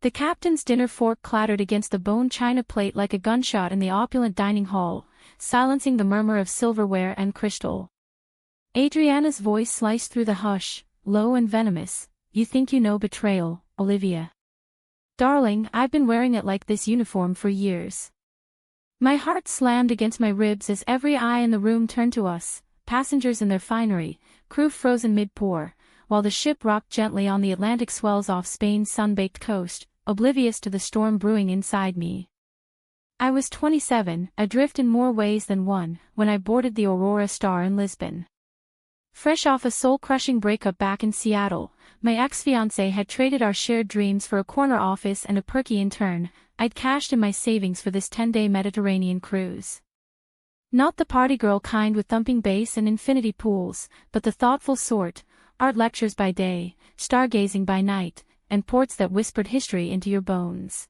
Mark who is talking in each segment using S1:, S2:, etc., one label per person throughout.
S1: The captain's dinner fork clattered against the bone china plate like a gunshot in the opulent dining hall, silencing the murmur of silverware and crystal. Adriana's voice sliced through the hush, low and venomous. "You think you know betrayal, Olivia? Darling, I've been wearing it like this uniform for years." My heart slammed against my ribs as every eye in the room turned to us, passengers in their finery, crew frozen mid-pour, while the ship rocked gently on the Atlantic swells off Spain's sun-baked coast, oblivious to the storm brewing inside me. I was 27, adrift in more ways than one, when I boarded the Aurora Star in Lisbon. Fresh off a soul-crushing breakup back in Seattle, my ex-fiancé had traded our shared dreams for a corner office and a perky intern. I'd cashed in my savings for this 10-day Mediterranean cruise. Not the party girl kind with thumping bass and infinity pools, but the thoughtful sort, art lectures by day, stargazing by night, and ports that whispered history into your bones.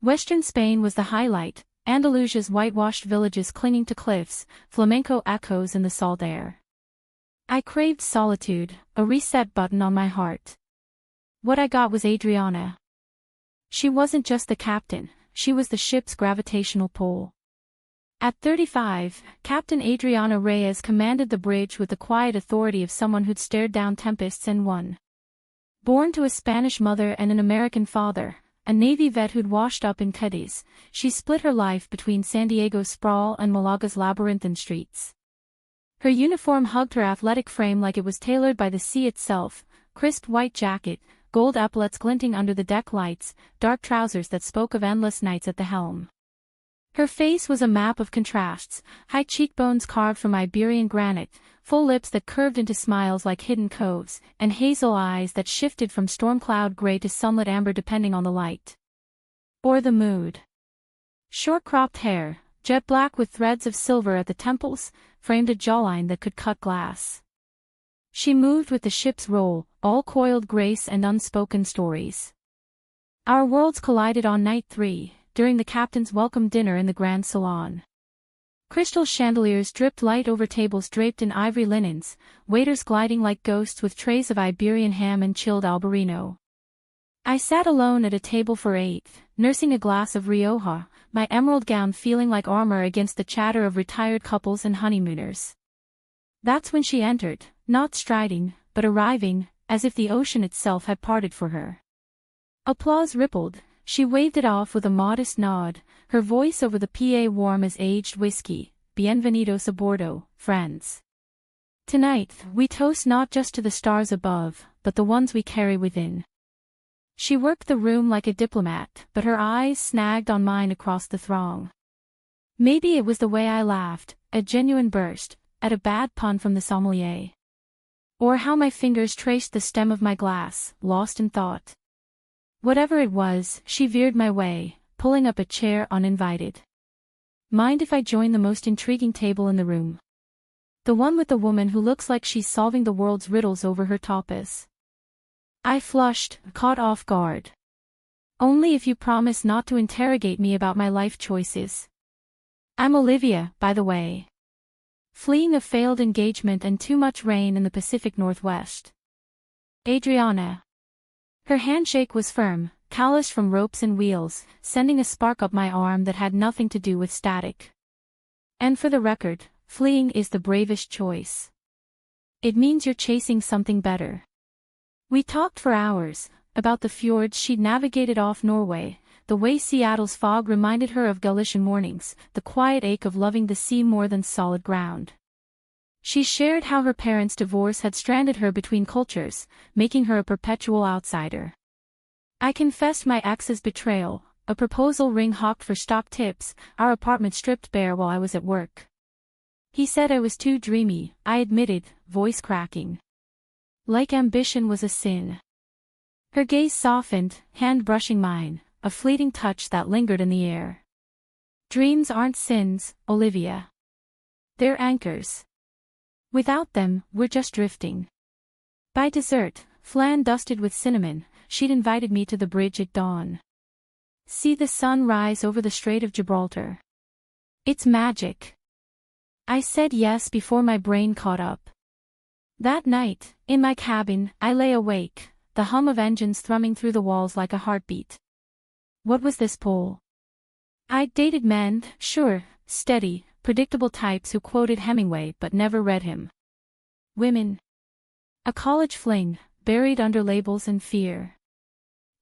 S1: Western Spain was the highlight, Andalusia's whitewashed villages clinging to cliffs, flamenco echoes in the salt air. I craved solitude, a reset button on my heart. What I got was Adriana. She wasn't just the captain, she was the ship's gravitational pull. At 35, Captain Adriana Reyes commanded the bridge with the quiet authority of someone who'd stared down tempests and won. Born to a Spanish mother and an American father, a Navy vet who'd washed up in Cadiz, she split her life between San Diego's sprawl and Malaga's labyrinthine streets. Her uniform hugged her athletic frame like it was tailored by the sea itself, crisp white jacket, gold epaulets glinting under the deck lights, dark trousers that spoke of endless nights at the helm. Her face was a map of contrasts, high cheekbones carved from Iberian granite, full lips that curved into smiles like hidden coves, and hazel eyes that shifted from storm cloud gray to sunlit amber depending on the light. Or the mood. Short cropped hair, jet black with threads of silver at the temples, framed a jawline that could cut glass. She moved with the ship's roll, all coiled grace and unspoken stories. Our worlds collided on night 3. During the captain's welcome dinner in the Grand Salon. Crystal chandeliers dripped light over tables draped in ivory linens, waiters gliding like ghosts with trays of Iberian ham and chilled Albarino. I sat alone at a table for 8, nursing a glass of Rioja, my emerald gown feeling like armor against the chatter of retired couples and honeymooners. That's when she entered, not striding, but arriving, as if the ocean itself had parted for her. Applause rippled. She waved it off with a modest nod, her voice over the PA warm as aged whiskey. "Bienvenidos a bordo, friends. Tonight, we toast not just to the stars above, but the ones we carry within." She worked the room like a diplomat, but her eyes snagged on mine across the throng. Maybe it was the way I laughed, a genuine burst, at a bad pun from the sommelier. Or how my fingers traced the stem of my glass, lost in thought. Whatever it was, she veered my way, pulling up a chair uninvited. "Mind if I join the most intriguing table in the room? The one with the woman who looks like she's solving the world's riddles over her tapas." I flushed, caught off guard. "Only if you promise not to interrogate me about my life choices. I'm Olivia, by the way. Fleeing a failed engagement and too much rain in the Pacific Northwest. Adriana." Her handshake was firm, calloused from ropes and wheels, sending a spark up my arm that had nothing to do with static. "And for the record, fleeing is the bravest choice. It means you're chasing something better." We talked for hours, about the fjords she'd navigated off Norway, the way Seattle's fog reminded her of Galician mornings, the quiet ache of loving the sea more than solid ground. She shared how her parents' divorce had stranded her between cultures, making her a perpetual outsider. I confessed my ex's betrayal, a proposal ring hawked for stock tips, our apartment stripped bare while I was at work. He said I was too dreamy, I admitted, voice cracking. Like ambition was a sin. Her gaze softened, hand brushing mine, a fleeting touch that lingered in the air. "Dreams aren't sins, Olivia. They're anchors. Without them, we're just drifting." By dessert, flan dusted with cinnamon, she'd invited me to the bridge at dawn. "See the sun rise over the Strait of Gibraltar. It's magic." I said yes before my brain caught up. That night, in my cabin, I lay awake, the hum of engines thrumming through the walls like a heartbeat. What was this pull? I'd dated men, sure, steady, predictable types who quoted Hemingway but never read him. Women. A college fling, buried under labels and fear.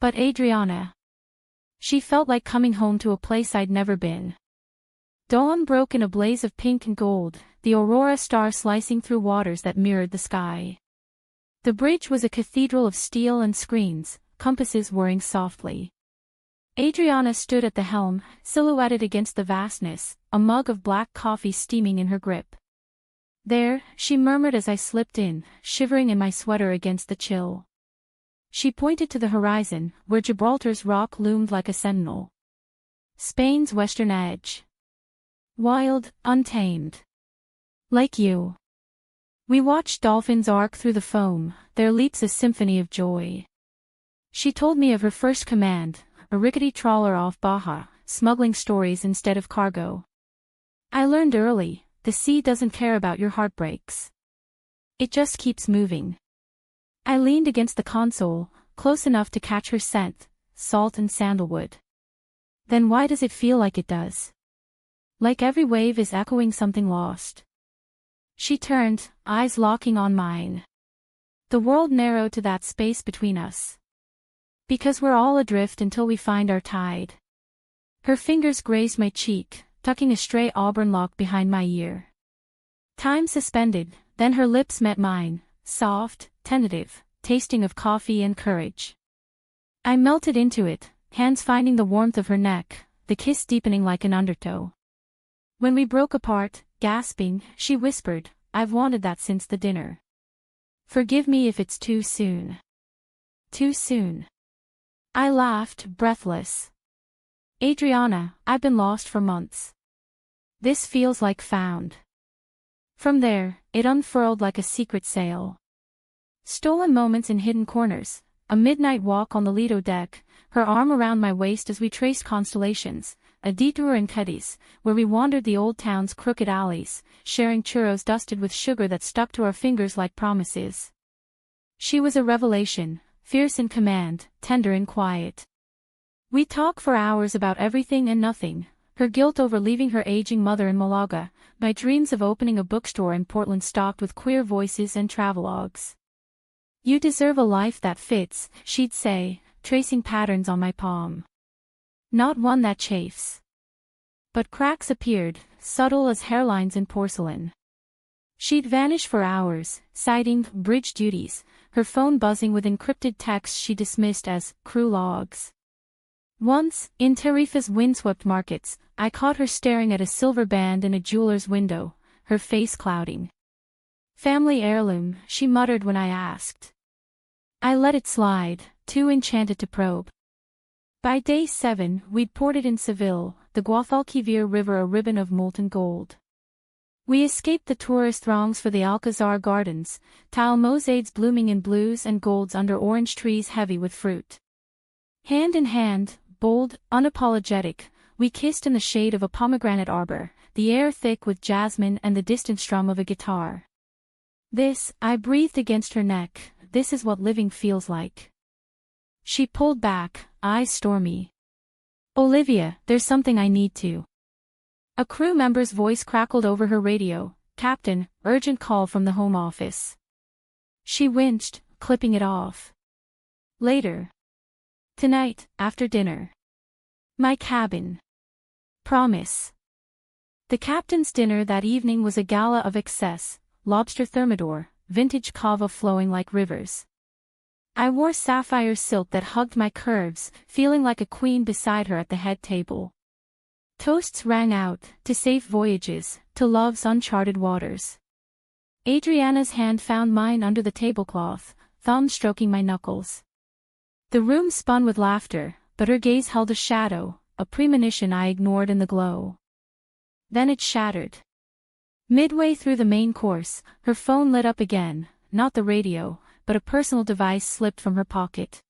S1: But Adriana. She felt like coming home to a place I'd never been. Dawn broke in a blaze of pink and gold, the aurora star slicing through waters that mirrored the sky. The bridge was a cathedral of steel and screens, compasses whirring softly. Adriana stood at the helm, silhouetted against the vastness, a mug of black coffee steaming in her grip. There, she murmured as I slipped in, shivering in my sweater against the chill. She pointed to the horizon, where Gibraltar's rock loomed like a sentinel. Spain's western edge. Wild, untamed. Like you. We watched dolphins arc through the foam, their leaps a symphony of joy. She told me of her first command, a rickety trawler off Baja, smuggling stories instead of cargo. I learned early, the sea doesn't care about your heartbreaks. It just keeps moving. I leaned against the console, close enough to catch her scent, salt and sandalwood. Then why does it feel like it does? Like every wave is echoing something lost. She turned, eyes locking on mine. The world narrowed to that space between us. Because we're all adrift until we find our tide. Her fingers grazed my cheek, tucking a stray auburn lock behind my ear. Time suspended, then her lips met mine, soft, tentative, tasting of coffee and courage. I melted into it, hands finding the warmth of her neck, the kiss deepening like an undertow. When we broke apart, gasping, she whispered, "I've wanted that since the dinner. Forgive me if it's too soon." Too soon. I laughed, breathless. Adriana, I've been lost for months. This feels like found. From there, it unfurled like a secret sail. Stolen moments in hidden corners, a midnight walk on the Lido deck, her arm around my waist as we traced constellations, a detour in Cadiz, where we wandered the old town's crooked alleys, sharing churros dusted with sugar that stuck to our fingers like promises. She was a revelation, fierce in command, tender in quiet. We talked for hours about everything and nothing, her guilt over leaving her aging mother in Malaga, my dreams of opening a bookstore in Portland stocked with queer voices and travelogues. "You deserve a life that fits," she'd say, tracing patterns on my palm. Not one that chafes. But cracks appeared, subtle as hairlines in porcelain. She'd vanish for hours, citing bridge duties, her phone buzzing with encrypted texts she dismissed as crew logs. Once, in Tarifa's windswept markets, I caught her staring at a silver band in a jeweler's window, her face clouding. "Family heirloom," she muttered when I asked. I let it slide, too enchanted to probe. By day 7, we'd ported in Seville, the Guadalquivir River a ribbon of molten gold. We escaped the tourist throngs for the Alcazar Gardens, tile mosaics blooming in blues and golds under orange trees heavy with fruit. Hand in hand, bold, unapologetic, we kissed in the shade of a pomegranate arbor, the air thick with jasmine and the distant strum of a guitar. "This," I breathed against her neck, "this is what living feels like." She pulled back, eyes stormy. "Olivia, there's something I need to." A crew member's voice crackled over her radio, "Captain, urgent call from the home office." She winced, clipping it off. "Later. Tonight, after dinner. My cabin. Promise." The captain's dinner that evening was a gala of excess, lobster thermidor, vintage cava flowing like rivers. I wore sapphire silk that hugged my curves, feeling like a queen beside her at the head table. Toasts rang out, to safe voyages, to love's uncharted waters. Adriana's hand found mine under the tablecloth, thumb stroking my knuckles. The room spun with laughter, but her gaze held a shadow, a premonition I ignored in the glow. Then it shattered. Midway through the main course, her phone lit up again, not the radio, but a personal device slipped from her pocket.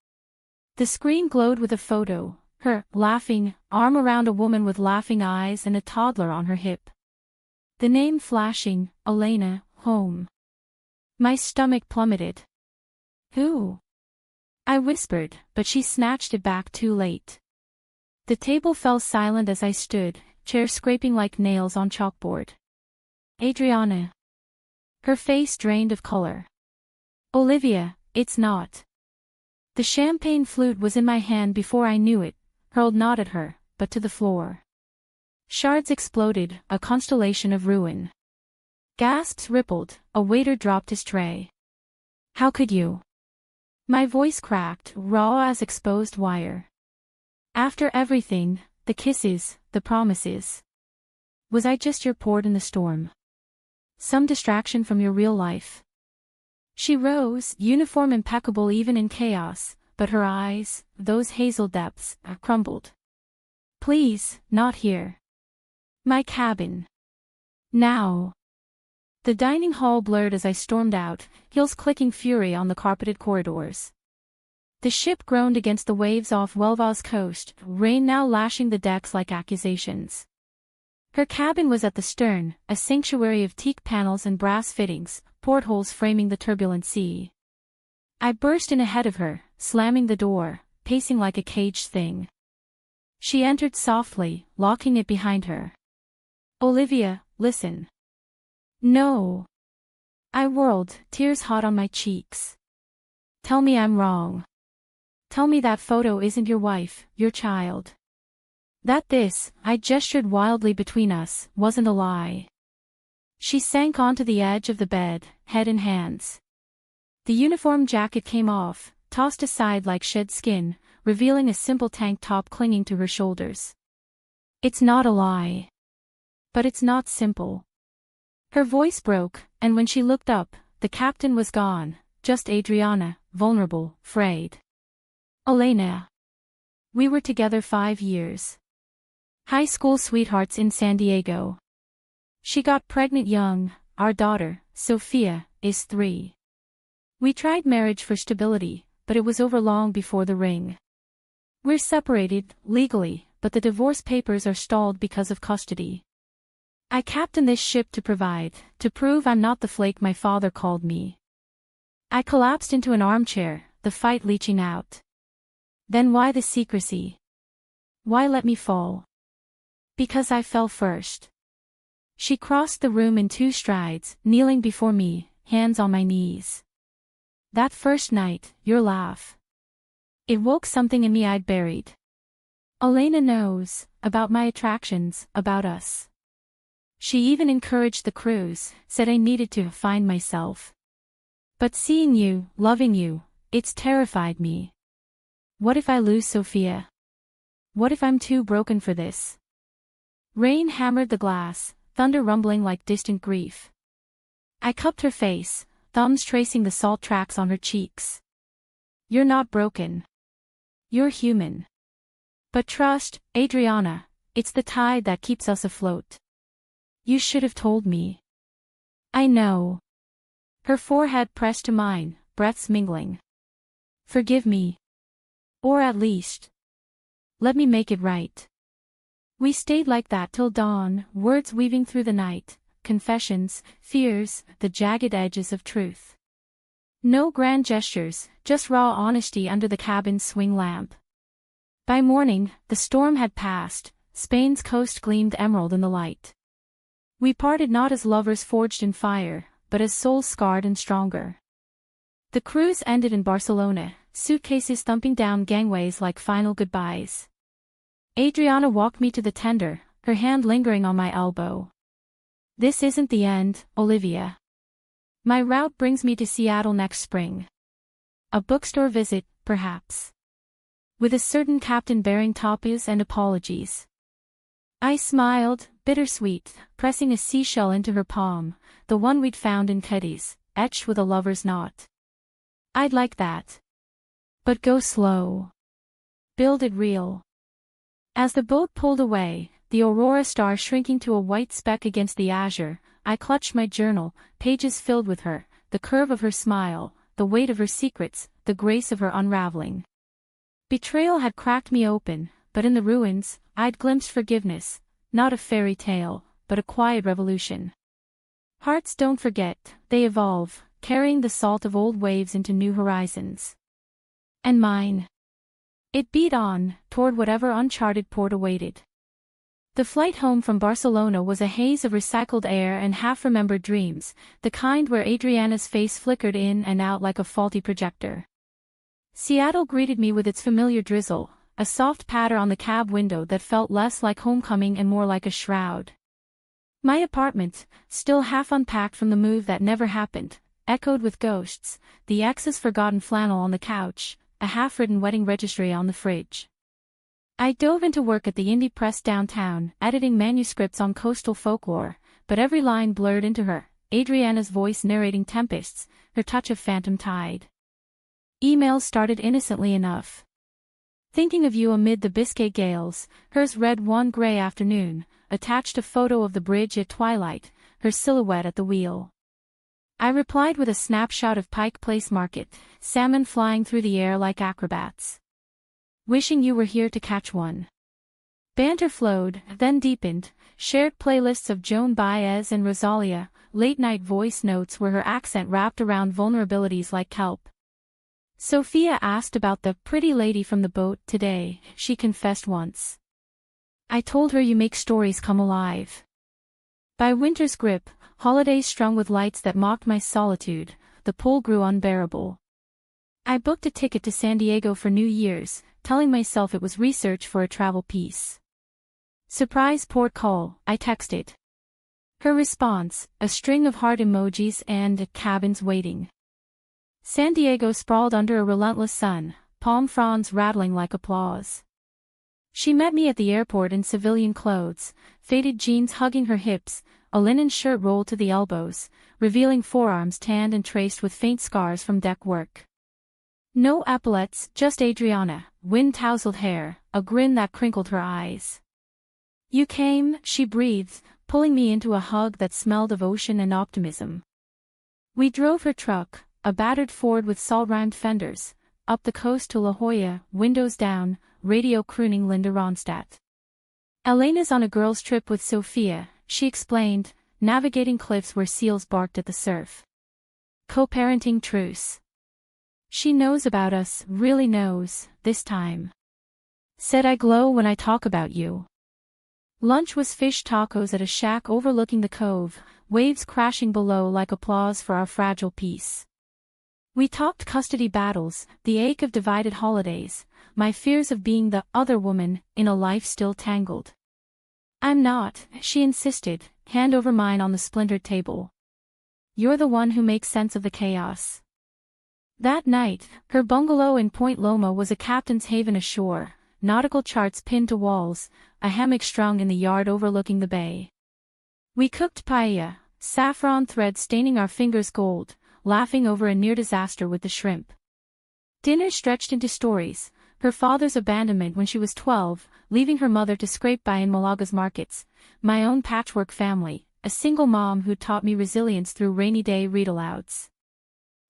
S1: The screen glowed with a photo, her, laughing, arm around a woman with laughing eyes and a toddler on her hip. The name flashing, Elena, home. My stomach plummeted. Who? I whispered, but she snatched it back too late. The table fell silent as I stood, chair scraping like nails on chalkboard. Adriana. Her face drained of color. Olivia, it's not. The champagne flute was in my hand before I knew it, hurled not at her, but to the floor. Shards exploded, a constellation of ruin. Gasps rippled, a waiter dropped his tray. How could you? My voice cracked, raw as exposed wire. After everything, the kisses, the promises. Was I just your port in the storm? Some distraction from your real life? She rose, uniform impeccable even in chaos, but her eyes, those hazel depths, crumbled. Please, not here. My cabin. Now. The dining hall blurred as I stormed out, heels clicking fury on the carpeted corridors. The ship groaned against the waves off Huelva's coast, rain now lashing the decks like accusations. Her cabin was at the stern, a sanctuary of teak panels and brass fittings, portholes framing the turbulent sea. I burst in ahead of her, slamming the door, pacing like a caged thing. She entered softly, locking it behind her. Olivia, listen. No. I whirled, tears hot on my cheeks. Tell me I'm wrong. Tell me that photo isn't your wife, your child. That this, I gestured wildly between us, wasn't a lie. She sank onto the edge of the bed, head in hands. The uniform jacket came off, tossed aside like shed skin, revealing a simple tank top clinging to her shoulders. It's not a lie. But it's not simple. Her voice broke, and when she looked up, the captain was gone, just Adriana, vulnerable, frayed. Elena. We were together 5 years. High school sweethearts in San Diego. She got pregnant young, our daughter, Sophia, is 3. We tried marriage for stability, but it was over long before the ring. We're separated, legally, but the divorce papers are stalled because of custody. I captained this ship to provide, to prove I'm not the flake my father called me. I collapsed into an armchair, the fight leaching out. Then why the secrecy? Why let me fall? Because I fell first. She crossed the room in 2 strides, kneeling before me, hands on my knees. That first night, your laugh. It woke something in me I'd buried. Elena knows, about my attractions, about us. She even encouraged the cruise, said I needed to find myself. But seeing you, loving you, it's terrified me. What if I lose Sophia? What if I'm too broken for this? Rain hammered the glass, thunder rumbling like distant grief. I cupped her face, thumbs tracing the salt tracks on her cheeks. You're not broken. You're human. But trust, Adriana, it's the tide that keeps us afloat. You should have told me. I know. Her forehead pressed to mine, breaths mingling. Forgive me. Or at least, let me make it right. We stayed like that till dawn, words weaving through the night, confessions, fears, the jagged edges of truth. No grand gestures, just raw honesty under the cabin's swing lamp. By morning, the storm had passed, Spain's coast gleamed emerald in the light. We parted not as lovers forged in fire, but as souls scarred and stronger. The cruise ended in Barcelona, suitcases thumping down gangways like final goodbyes. Adriana walked me to the tender, her hand lingering on my elbow. This isn't the end, Olivia. My route brings me to Seattle next spring. A bookstore visit, perhaps. With a certain captain bearing tapas and apologies. I smiled, bittersweet, pressing a seashell into her palm, the one we'd found in Cadiz, etched with a lover's knot. I'd like that. But go slow. Build it real. As the boat pulled away, the aurora star shrinking to a white speck against the azure, I clutched my journal, pages filled with her, the curve of her smile, the weight of her secrets, the grace of her unraveling. Betrayal had cracked me open, but in the ruins, I'd glimpsed forgiveness, not a fairy tale, but a quiet revolution. Hearts don't forget, they evolve, carrying the salt of old waves into new horizons. And mine. It beat on, toward whatever uncharted port awaited. The flight home from Barcelona was a haze of recycled air and half-remembered dreams, the kind where Adriana's face flickered in and out like a faulty projector. Seattle greeted me with its familiar drizzle, a soft patter on the cab window that felt less like homecoming and more like a shroud. My apartment, still half unpacked from the move that never happened, echoed with ghosts, the ex's forgotten flannel on the couch, a half-written wedding registry on the fridge. I dove into work at the indie press downtown, editing manuscripts on coastal folklore, but every line blurred into her, Adriana's voice narrating tempests, her touch of phantom tide. Emails started innocently enough. Thinking of you amid the Biscay gales, hers read one gray afternoon, attached a photo of the bridge at twilight, her silhouette at the wheel. I replied with a snapshot of Pike Place Market, salmon flying through the air like acrobats. Wishing you were here to catch one. Banter flowed, then deepened, shared playlists of Joan Baez and Rosalia, late-night voice notes where her accent wrapped around vulnerabilities like kelp. Sophia asked about the pretty lady from the boat today, she confessed once. I told her you make stories come alive. By winter's grip, holidays strung with lights that mocked my solitude, the pull grew unbearable. I booked a ticket to San Diego for New Year's, telling myself it was research for a travel piece. Surprise port call, I texted. Her response, a string of heart emojis and cabins waiting. San Diego sprawled under a relentless sun, palm fronds rattling like applause. She met me at the airport in civilian clothes, faded jeans hugging her hips, a linen shirt rolled to the elbows, revealing forearms tanned and traced with faint scars from deck work. No epaulettes, just Adriana, wind-tousled hair, a grin that crinkled her eyes. You came, she breathed, pulling me into a hug that smelled of ocean and optimism. We drove her truck, a battered Ford with salt-rimed fenders, up the coast to La Jolla, windows down, radio crooning Linda Ronstadt. Elena's on a girls' trip with Sophia, she explained, navigating cliffs where seals barked at the surf. Co-parenting truce. She knows about us, really knows, this time. Said I glow when I talk about you. Lunch was fish tacos at a shack overlooking the cove, waves crashing below like applause for our fragile peace. We talked custody battles, the ache of divided holidays, my fears of being the other woman in a life still tangled. I'm not, she insisted, hand over mine on the splintered table. You're the one who makes sense of the chaos. That night, her bungalow in Point Loma was a captain's haven ashore, nautical charts pinned to walls, a hammock strung in the yard overlooking the bay. We cooked paella, saffron thread staining our fingers gold, laughing over a near disaster with the shrimp. Dinner stretched into stories, her father's abandonment when she was 12, leaving her mother to scrape by in Malaga's markets, my own patchwork family, a single mom who taught me resilience through rainy day read-alouds.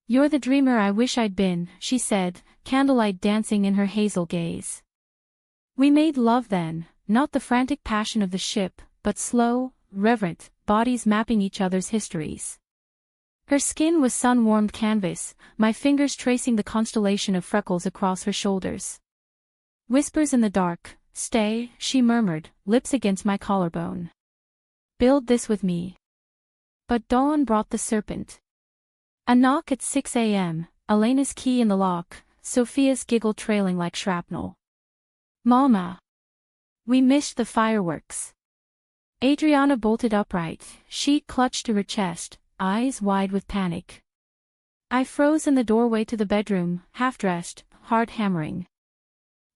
S1: You're the dreamer I wish I'd been, she said, candlelight dancing in her hazel gaze. We made love then, not the frantic passion of the ship, but slow, reverent, bodies mapping each other's histories. Her skin was sun-warmed canvas, my fingers tracing the constellation of freckles across her shoulders. Whispers in the dark, stay, she murmured, lips against my collarbone. Build this with me. But dawn brought the serpent. A knock at 6 a.m., Elena's key in the lock, Sophia's giggle trailing like shrapnel. Mama. We missed the fireworks. Adriana bolted upright, sheet clutched to her chest, eyes wide with panic. I froze in the doorway to the bedroom, half-dressed, heart hammering.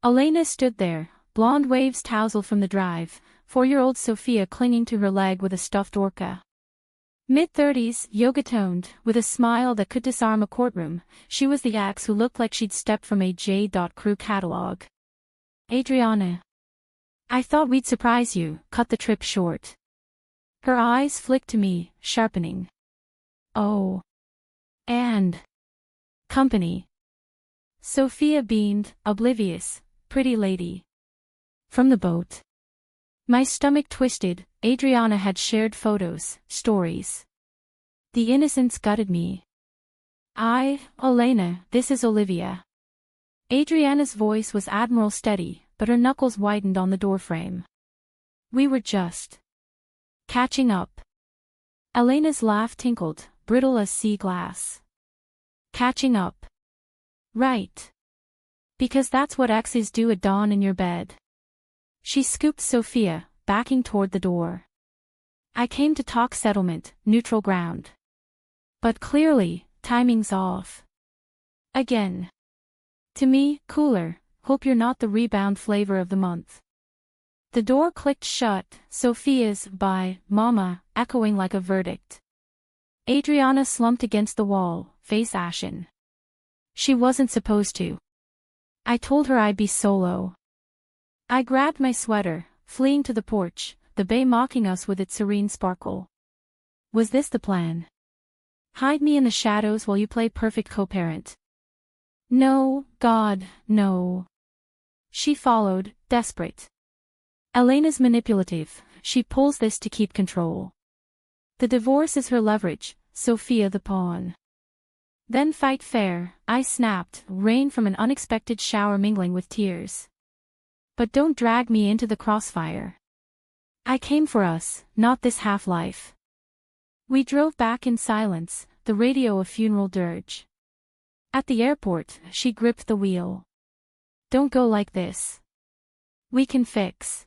S1: Elena stood there, blonde waves tousled from the drive, 4-year-old Sophia clinging to her leg with a stuffed orca. Mid-30s, yoga-toned, with a smile that could disarm a courtroom, she was the ex who looked like she'd stepped from a J. Crew catalog. Adriana. I thought we'd surprise you, cut the trip short. Her eyes flicked to me, sharpening. Oh. And. Company. Sophia beamed, oblivious, pretty lady. From the boat. My stomach twisted, Adriana had shared photos, stories. The innocence gutted me. Elena, this is Olivia. Adriana's voice was admiral steady, but her knuckles widened on the doorframe. We were just catching up. Elena's laugh tinkled, brittle as sea glass. Catching up. Right. Because that's what exes do at dawn in your bed. She scooped Sophia, backing toward the door. I came to talk settlement, neutral ground. But clearly, timing's off. Again. To me, cooler, hope you're not the rebound flavor of the month. The door clicked shut, Sophia's "Bye, Mama," echoing like a verdict. Adriana slumped against the wall, face ashen. She wasn't supposed to. I told her I'd be solo. I grabbed my sweater, fleeing to the porch, the bay mocking us with its serene sparkle. Was this the plan? Hide me in the shadows while you play perfect co-parent. No, God, no. She followed, desperate. Elena's manipulative, she pulls this to keep control. The divorce is her leverage, Sophia the pawn. Then fight fair, I snapped, rain from an unexpected shower mingling with tears. But don't drag me into the crossfire. I came for us, not this half-life. We drove back in silence, the radio a funeral dirge. At the airport, she gripped the wheel. Don't go like this. We can fix.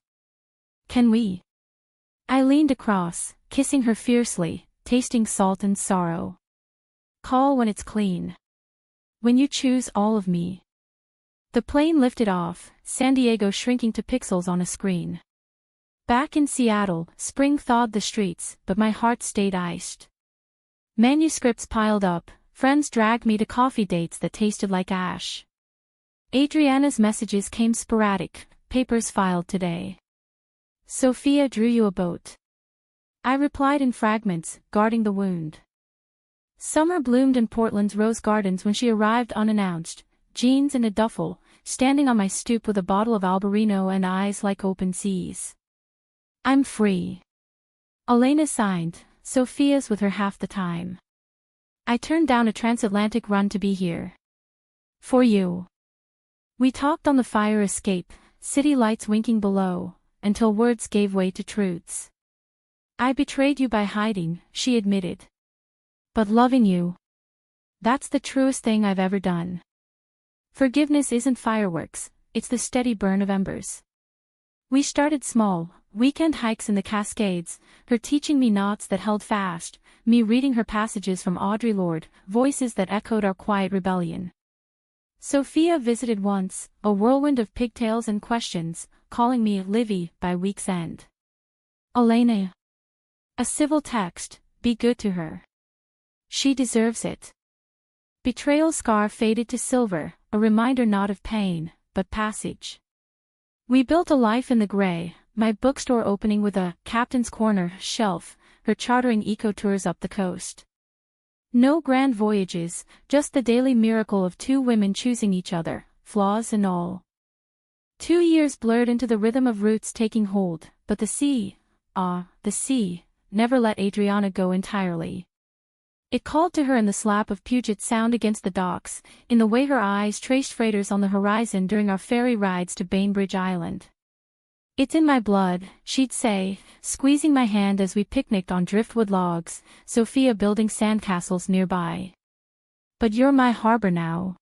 S1: Can we? I leaned across, kissing her fiercely, tasting salt and sorrow. Call when it's clean. When you choose all of me. The plane lifted off, San Diego shrinking to pixels on a screen. Back in Seattle, spring thawed the streets, but my heart stayed iced. Manuscripts piled up, friends dragged me to coffee dates that tasted like ash. Adriana's messages came sporadic, papers filed today. Sophia drew you a boat. I replied in fragments, guarding the wound. Summer bloomed in Portland's rose gardens when she arrived unannounced, jeans and a duffel, standing on my stoop with a bottle of Albarino and eyes like open seas. I'm free. Elena signed, Sophia's with her half the time. I turned down a transatlantic run to be here. For you. We talked on the fire escape, city lights winking below, until words gave way to truths. I betrayed you by hiding, she admitted. But loving you. That's the truest thing I've ever done. Forgiveness isn't fireworks, it's the steady burn of embers. We started small, weekend hikes in the Cascades, her teaching me knots that held fast, me reading her passages from Audre Lorde, voices that echoed our quiet rebellion. Sophia visited once, a whirlwind of pigtails and questions, calling me Livy by week's end. Elena. A civil text, be good to her. She deserves it. Betrayal scar faded to silver, a reminder not of pain, but passage. We built a life in the gray, my bookstore opening with a Captain's Corner shelf, her chartering eco-tours up the coast. No grand voyages, just the daily miracle of two women choosing each other, flaws and all. 2 years blurred into the rhythm of roots taking hold, but the sea, the sea, never let Adriana go entirely. It called to her in the slap of Puget Sound against the docks, in the way her eyes traced freighters on the horizon during our ferry rides to Bainbridge Island. It's in my blood, she'd say, squeezing my hand as we picnicked on driftwood logs, Sophia building sandcastles nearby. But you're my harbor now.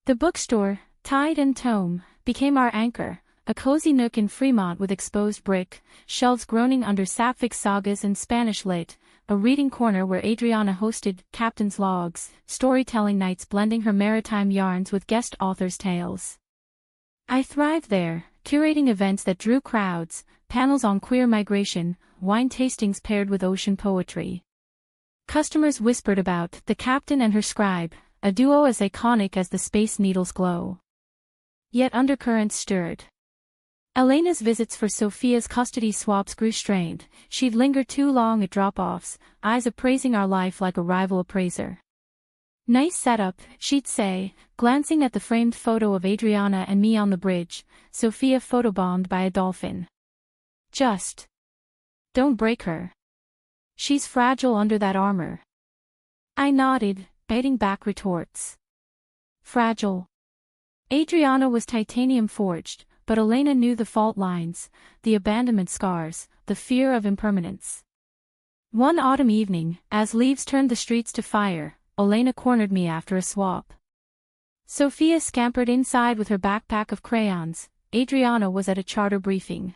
S1: The bookstore, Tide and Tome, became our anchor, a cozy nook in Fremont with exposed brick, shelves groaning under sapphic sagas and Spanish lit, a reading corner where Adriana hosted Captain's Logs, storytelling nights blending her maritime yarns with guest authors' tales. I thrived there, curating events that drew crowds, panels on queer migration, wine tastings paired with ocean poetry. Customers whispered about the captain and her scribe, a duo as iconic as the Space Needle's glow. Yet undercurrents stirred. Elena's visits for Sophia's custody swaps grew strained, she'd linger too long at drop-offs, eyes appraising our life like a rival appraiser. Nice setup, she'd say, glancing at the framed photo of Adriana and me on the bridge, Sophia photobombed by a dolphin. Just don't break her. She's fragile under that armor. I nodded, biting back retorts. Fragile. Adriana was titanium forged, but Elena knew the fault lines, the abandonment scars, the fear of impermanence. One autumn evening, as leaves turned the streets to fire, Elena cornered me after a swap. Sophia scampered inside with her backpack of crayons. Adriana was at a charter briefing.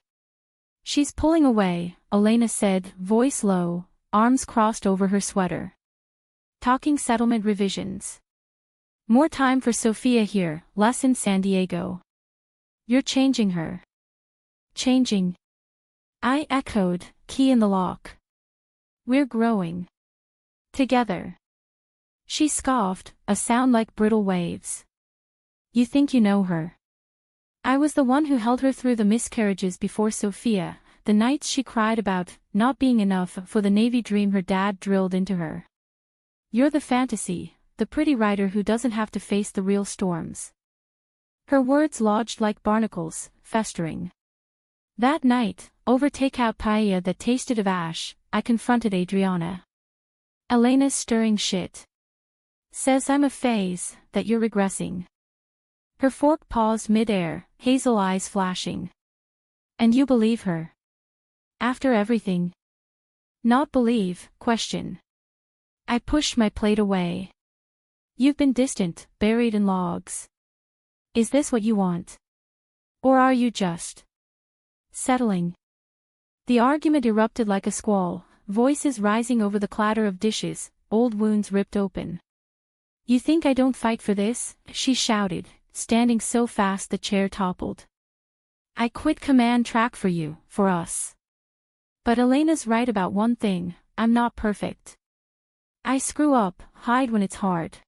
S1: "She's pulling away," Elena said, voice low, arms crossed over her sweater. "Talking settlement revisions. More time for Sophia here, less in San Diego." "You're changing her." "Changing?" I echoed, key in the lock. "We're growing. Together." She scoffed, a sound like brittle waves. "You think you know her?" "I was the one who held her through the miscarriages before Sophia, the nights she cried about not being enough for the Navy dream her dad drilled into her. You're the fantasy, the pretty writer who doesn't have to face the real storms." Her words lodged like barnacles, festering. That night, over takeout paella that tasted of ash, I confronted Adriana. "Elena's stirring shit. Says I'm a phase, that you're regressing." Her fork paused mid-air, hazel eyes flashing. "And you believe her? After everything?" "Not believe, question." I pushed my plate away. "You've been distant, buried in logs. Is this what you want? Or are you just settling?" The argument erupted like a squall, voices rising over the clatter of dishes, old wounds ripped open. "You think I don't fight for this?" she shouted, standing so fast the chair toppled. "I quit command track for you, for us. But Elena's right about one thing, I'm not perfect. I screw up, hide when it's hard."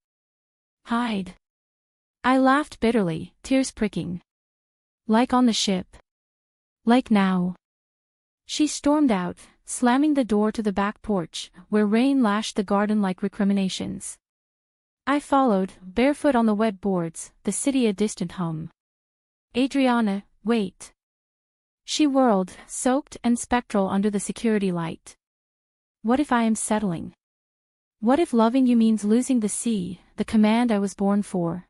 S1: "Hide?" I laughed bitterly, tears pricking. "Like on the ship? Like now?" She stormed out, slamming the door to the back porch, where rain lashed the garden like recriminations. I followed, barefoot on the wet boards, the city a distant hum. "Adriana, wait." She whirled, soaked and spectral under the security light. "What if I am settling? What if loving you means losing the sea, the command I was born for?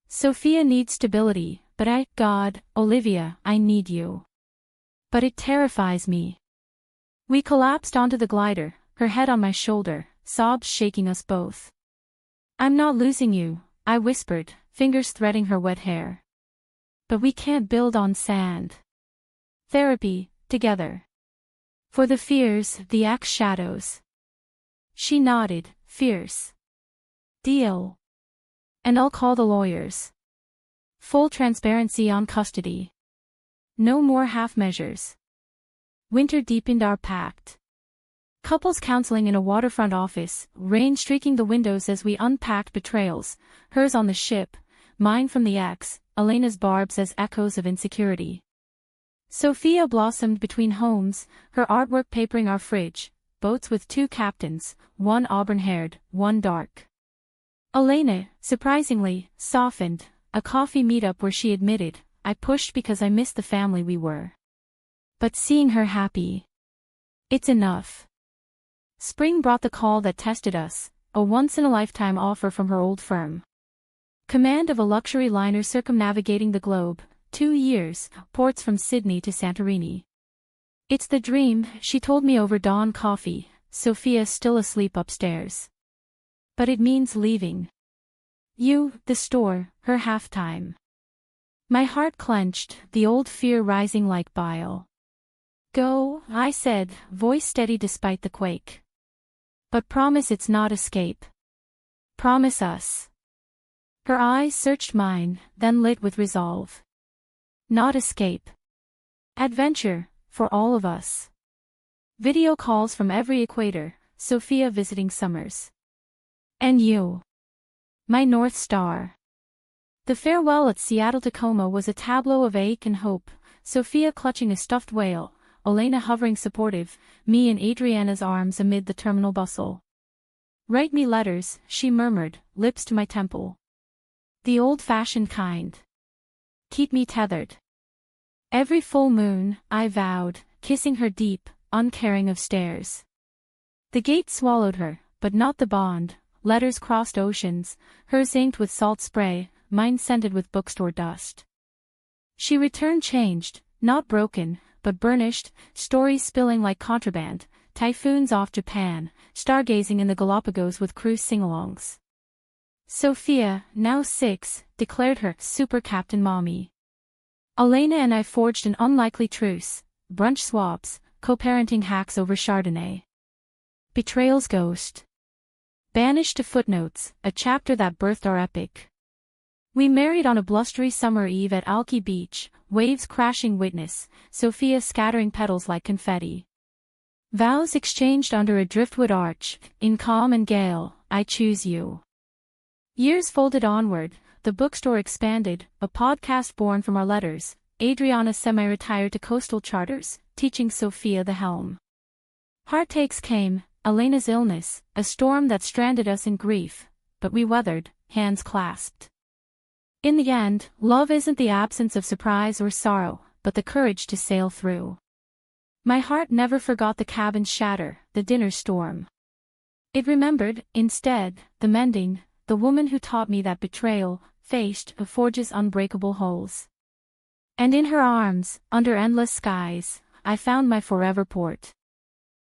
S1: Sophia needs stability, but God, Olivia, I need you. But it terrifies me." We collapsed onto the glider, her head on my shoulder, sobs shaking us both. "I'm not losing you," I whispered, fingers threading her wet hair. "But we can't build on sand. Therapy, together. For the fears, the ex shadows." She nodded, fierce. "Deal. And I'll call the lawyers. Full transparency on custody. No more half measures." Winter deepened our pact. Couples counseling in a waterfront office, rain streaking the windows as we unpacked betrayals, hers on the ship, mine from the ex, Elena's barbs as echoes of insecurity. Sophia blossomed between homes, her artwork papering our fridge, boats with two captains, one auburn-haired, one dark. Elena, surprisingly, softened, a coffee meetup where she admitted, "I pushed because I missed the family we were. But seeing her happy. It's enough." Spring brought the call that tested us, a once-in-a-lifetime offer from her old firm. Command of a luxury liner circumnavigating the globe, 2 years, ports from Sydney to Santorini. "It's the dream," she told me over dawn coffee, Sophia still asleep upstairs. "But it means leaving. You, the store, her half-time." My heart clenched, the old fear rising like bile. "Go," I said, voice steady despite the quake. "But promise it's not escape. Promise us." Her eyes searched mine, then lit with resolve. "Not escape. Adventure, for all of us." Video calls from every equator, Sophia visiting summers. "And you. My North Star." The farewell at Seattle-Tacoma was a tableau of ache and hope, Sophia clutching a stuffed whale, Elena hovering supportive, me in Adriana's arms amid the terminal bustle. "Write me letters," she murmured, lips to my temple. "The old-fashioned kind. Keep me tethered." Every full moon, I vowed, kissing her deep, uncaring of stares. The gate swallowed her, but not the bond. Letters crossed oceans, hers inked with salt spray, mine scented with bookstore dust. She returned changed, not broken, but burnished, stories spilling like contraband, typhoons off Japan, stargazing in the Galapagos with cruise sing-alongs. Sophia, now 6, declared her super captain mommy. Elena and I forged an unlikely truce, brunch swaps, co-parenting hacks over Chardonnay. Betrayal's ghost. Banished to footnotes, a chapter that birthed our epic. We married on a blustery summer eve at Alki Beach, waves crashing witness, Sophia scattering petals like confetti. Vows exchanged under a driftwood arch, in calm and gale, I choose you. Years folded onward, the bookstore expanded, a podcast born from our letters, Adriana semi-retired to coastal charters, teaching Sophia the helm. Heartaches came, Elena's illness, a storm that stranded us in grief, but we weathered, hands clasped. In the end, love isn't the absence of surprise or sorrow, but the courage to sail through. My heart never forgot the cabin's shatter, the dinner storm. It remembered, instead, the mending, the woman who taught me that betrayal, faced, forges unbreakable holes. And in her arms, under endless skies, I found my forever port.